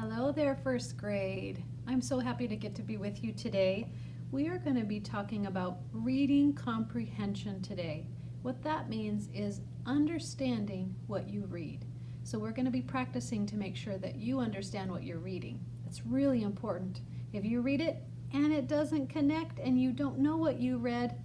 Hello there, first grade. I'm so happy to get to be with you today. We are going to be talking about reading comprehension today. What that means is understanding what you read. So we're going to be practicing to make sure that you understand what you're reading. It's really important. If you read it and it doesn't connect and you don't know what you read,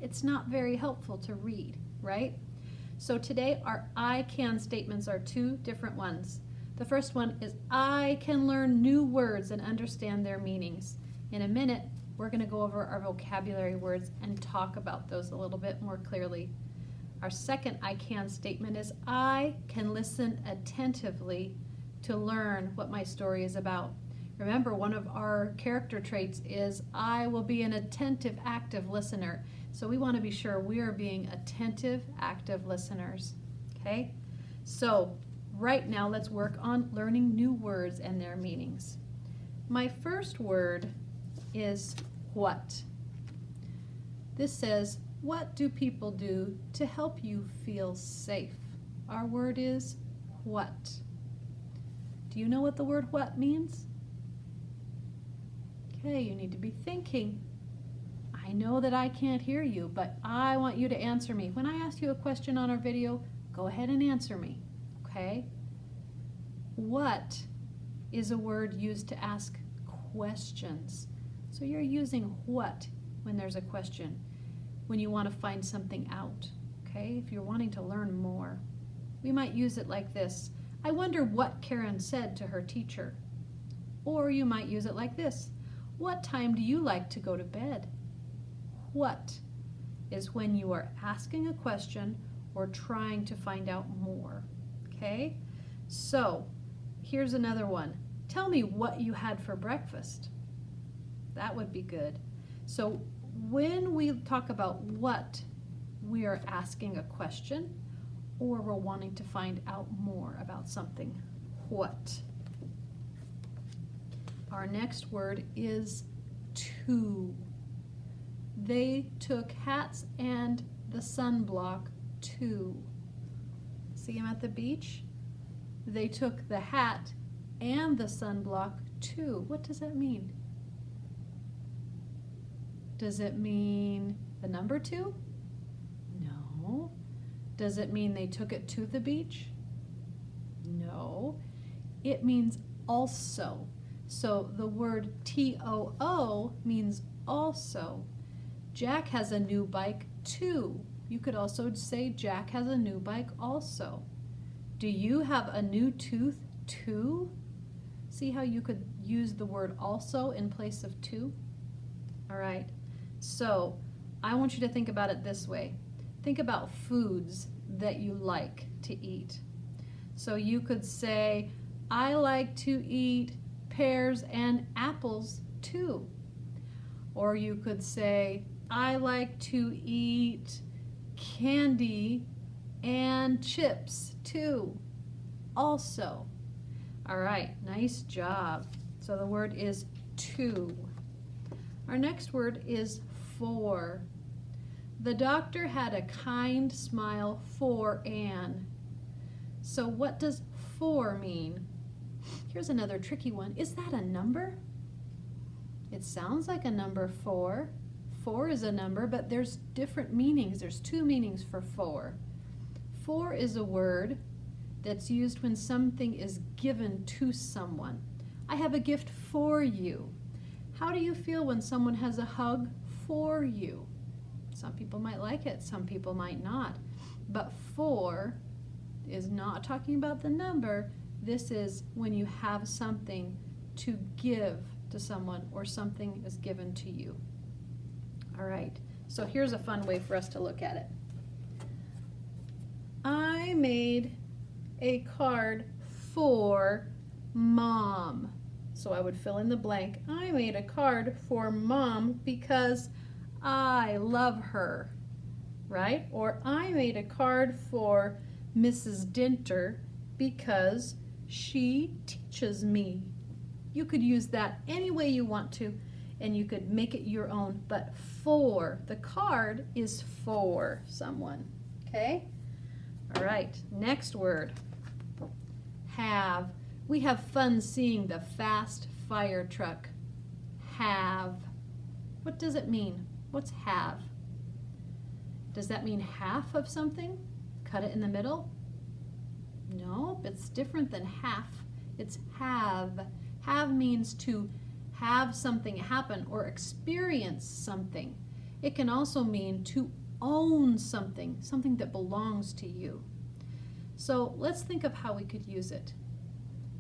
it's not very helpful to read, right? So today our I can statements are two different ones. The first one is I can learn new words and understand their meanings. In a minute, we're going to go over our vocabulary words and talk about those a little bit more clearly. Our second I can statement is I can listen attentively to learn what my story is about. Remember, one of our character traits is I will be an attentive, active listener. So we want to be sure we are being attentive, active listeners. Okay? So right now, let's work on learning new words and their meanings. My first word is what. This says, what do people do to help you feel safe? Our word is what. Do you know what the word what means? Okay, you need to be thinking. I know that I can't hear you, but I want you to answer me. When I ask you a question on our video, go ahead and answer me. Okay? What is a word used to ask questions? So you're using what when there's a question, when you want to find something out, okay? If you're wanting to learn more. We might use it like this. I wonder what Karen said to her teacher. Or you might use it like this. What time do you like to go to bed? What is when you are asking a question or trying to find out more, okay? So, here's another one. Tell me what you had for breakfast. That would be good. So when we talk about what, we are asking a question or we're wanting to find out more about something. What? Our next word is to. They took hats and the sunblock to. See them at the beach? They took the hat and the sunblock too. What does that mean? Does it mean the number 2? No. Does it mean they took it to the beach? No. It means also. So the word T-O-O means also. Jack has a new bike too. You could also say Jack has a new bike also. Do you have a new tooth too? See how you could use the word also in place of to? All right, so I want you to think about it this way. Think about foods that you like to eat. So you could say, I like to eat pears and apples too. Or you could say, I like to eat candy and chips too. Also. All right, nice job. So the word is to. Our next word is for. The doctor had a kind smile for Anne. So what does for mean? Here's another tricky one. Is that a number? It sounds like a number 4. 4 is a number, but there's different meanings. There's two meanings for for. For is a word that's used when something is given to someone. I have a gift for you. How do you feel when someone has a hug for you? Some people might like it, some people might not. But for is not talking about the number. This is when you have something to give to someone or something is given to you. All right, so here's a fun way for us to look at it. I made a card for Mom. So I would fill in the blank. I made a card for Mom because I love her, right? Or I made a card for Mrs. Dinter because she teaches me. You could use that any way you want to, and you could make it your own, but for, the card is for someone, okay? All right, next word, have. We have fun seeing the fast fire truck. Have. What does it mean? What's have? Does that mean half of something? Cut it in the middle? No, it's different than half. It's have. Have means to have something happen or experience something. It can also mean to own something, something that belongs to you. So let's think of how we could use it.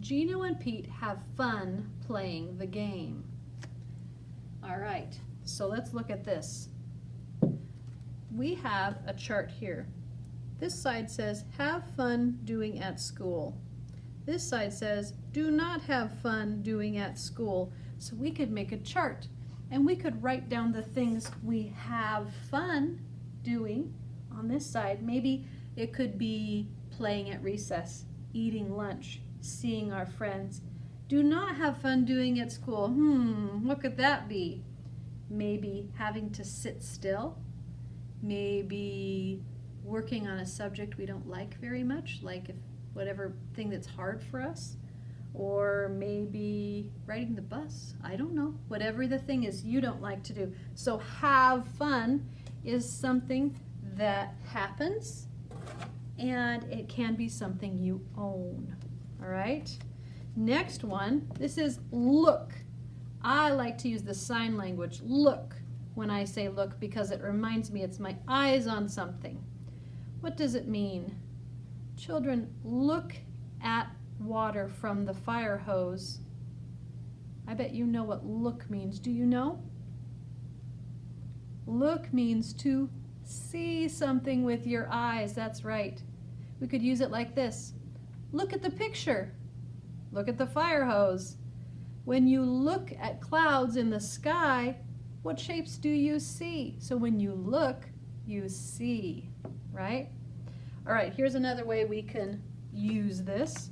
Gino and Pete have fun playing the game. All right, so let's look at this. We have a chart here. This side says, have fun doing at school. This side says, do not have fun doing at school. So we could make a chart and we could write down the things we have fun doing on this side. Maybe it could be playing at recess, eating lunch, seeing our friends. Do not have fun doing at school. What could that be? Maybe having to sit still. Maybe working on a subject we don't like very much, like if whatever thing that's hard for us. Or maybe riding the bus. I don't know. Whatever the thing is you don't like to do. So have fun is something that happens, and it can be something you own. All right? Next one, this is look. I like to use the sign language, look, when I say look, because it reminds me it's my eyes on something. What does it mean? Children, look at water from the fire hose. I bet you know what look means. Do you know? Look means to see something with your eyes. That's right. We could use it like this. Look at the picture. Look at the fire hose. When you look at clouds in the sky, what shapes do you see? So when you look, you see, right? All right, here's another way we can use this.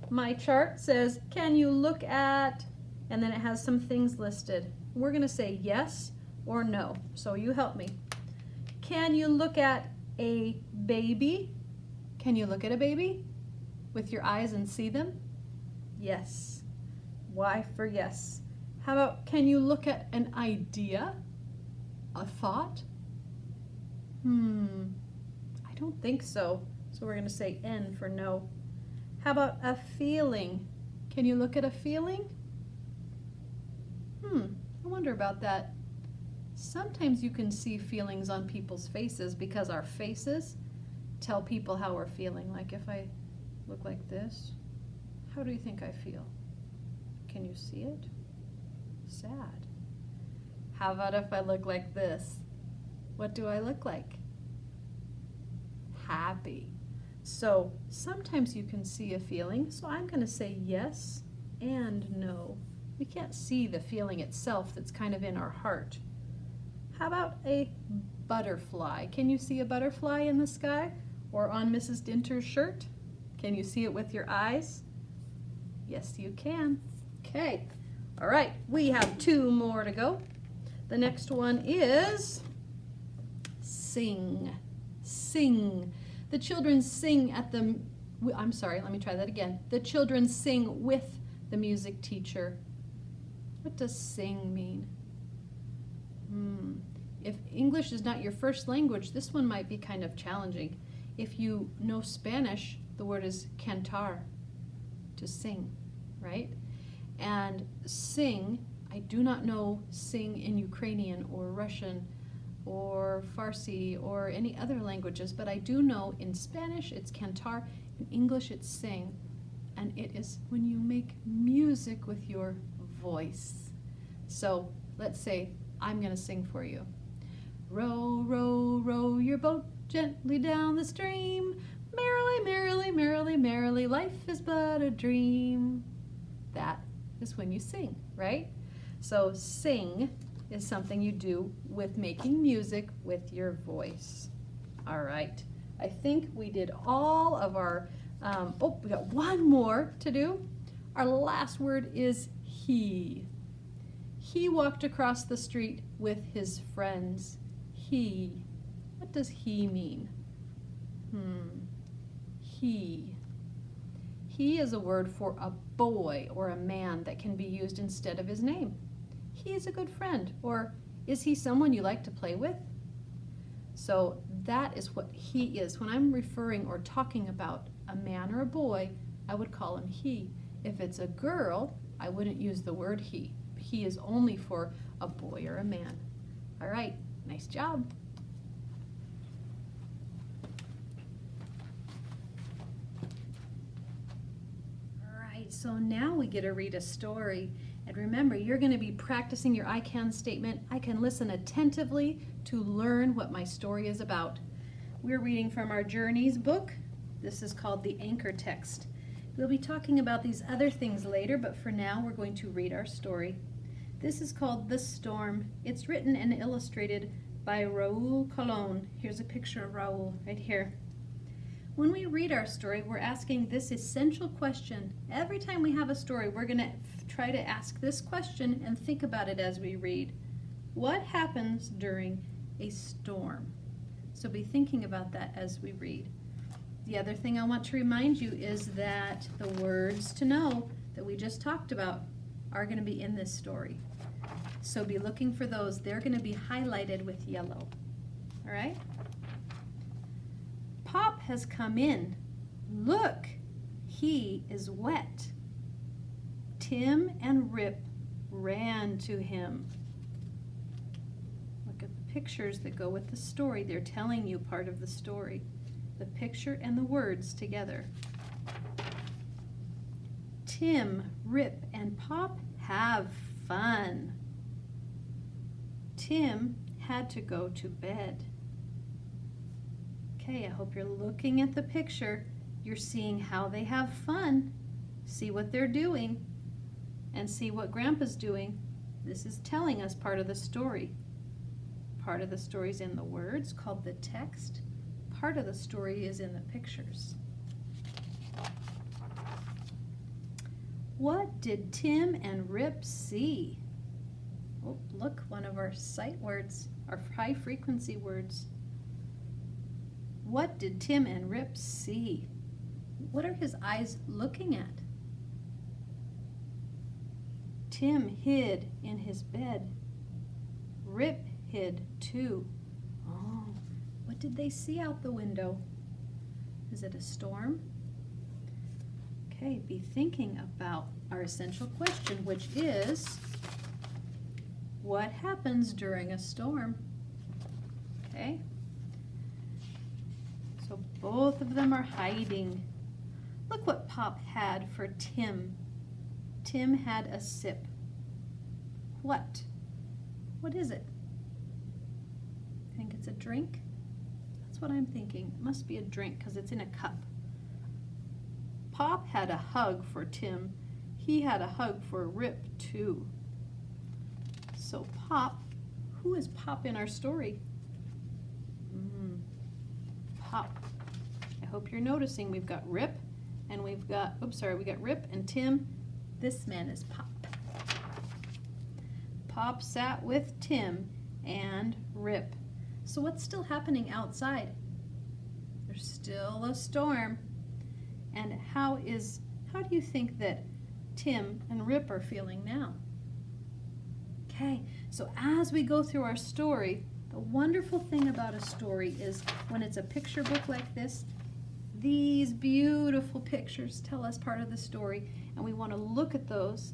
My chart says, can you look at, and then it has some things listed. We're going to say yes or no, so you help me. Can you look at a baby? Can you look at a baby with your eyes and see them? Yes. Y for yes. How about, can you look at an idea? A thought? I don't think so. So we're going to say N for no. How about a feeling? Can you look at a feeling? I wonder about that. Sometimes you can see feelings on people's faces because our faces tell people how we're feeling. Like if I look like this, how do you think I feel? Can you see it? Sad. How about if I look like this? What do I look like? Happy. So sometimes you can see a feeling, so I'm going to say yes and no. We can't see the feeling itself that's kind of in our heart. How about a butterfly? Can you see a butterfly in the sky or on Mrs. Dinter's shirt? Can you see it with your eyes? Yes, you can. Okay. All right, we have 2 more to go. The next one is sing. Sing. The children sing at the, I'm sorry, let me try that again. The children sing with the music teacher. What does sing mean? If English is not your first language, this one might be kind of challenging. If you know Spanish, the word is cantar, to sing, right? And sing, I do not know sing in Ukrainian or Russian or Farsi or any other languages, but I do know in Spanish it's cantar, in English it's sing, and it is when you make music with your voice. So let's say I'm going to sing for you. Row, row, row your boat gently down the stream. Merrily, merrily, merrily, merrily, life is but a dream. That is when you sing, right? So sing is something you do with making music with your voice. All right. I think we did all of our, we got one more to do. Our last word is he. He walked across the street with his friends. He. What does he mean? He. He is a word for a boy or a man that can be used instead of his name. He is a good friend, or is he someone you like to play with? So that is what he is. When I'm referring or talking about a man or a boy, I would call him he. If it's a girl, I wouldn't use the word he. He is only for a boy or a man. All right, nice job. All right, so now we get to read a story. And remember, you're going to be practicing your I can statement. I can listen attentively to learn what my story is about. We're reading from our Journeys book. This is called the Anchor Text. We'll be talking about these other things later, but for now we're going to read our story. This is called The Storm. It's written and illustrated by Raul Colon. Here's a picture of Raul right here. When we read our story, we're asking this essential question. Every time we have a story, we're going to try to ask this question and think about it as we read. What happens during a storm? So be thinking about that as we read. The other thing I want to remind you is that the words to know that we just talked about are going to be in this story. So be looking for those. They're going to be highlighted with yellow. All right? Pop has come in. Look, he is wet. Tim and Rip ran to him. Look at the pictures that go with the story. They're telling you part of the story. The picture and the words together. Tim, Rip, and Pop have fun. Tim had to go to bed. Okay, I hope you're looking at the picture. You're seeing how they have fun. See what they're doing and see what Grandpa's doing. This is telling us part of the story. Part of the story is in the words called the text. Part of the story is in the pictures. What did Tim and Rip see? Oh, look, one of our sight words, our high frequency words. What did Tim and Rip see? What are his eyes looking at? Tim hid in his bed. Rip hid too. Oh, what did they see out the window? Is it a storm? Okay, be thinking about our essential question, which is, what happens during a storm? Okay. So both of them are hiding. Look what Pop had for Tim. Tim had a sip. What? What is it? Think it's a drink? That's what I'm thinking. It must be a drink because it's in a cup. Pop had a hug for Tim. He had a hug for Rip too. So Pop, who is Pop in our story? Pop. I hope you're noticing we've got Rip and we got Rip and Tim. This man is Pop. Pop sat with Tim and Rip. So what's still happening outside? There's still a storm. And how do you think that Tim and Rip are feeling now? Okay, so as we go through our story, the wonderful thing about a story is when it's a picture book like this, these beautiful pictures tell us part of the story, and we want to look at those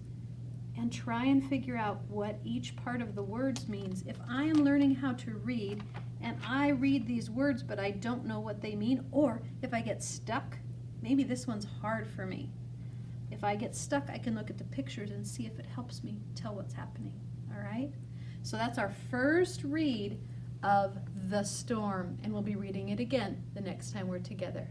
and try and figure out what each part of the words means. If I am learning how to read and I read these words but I don't know what they mean, or if I get stuck, maybe this one's hard for me. If I get stuck, I can look at the pictures and see if it helps me tell what's happening. All right? So that's our first read of The Storm, and we'll be reading it again the next time we're together.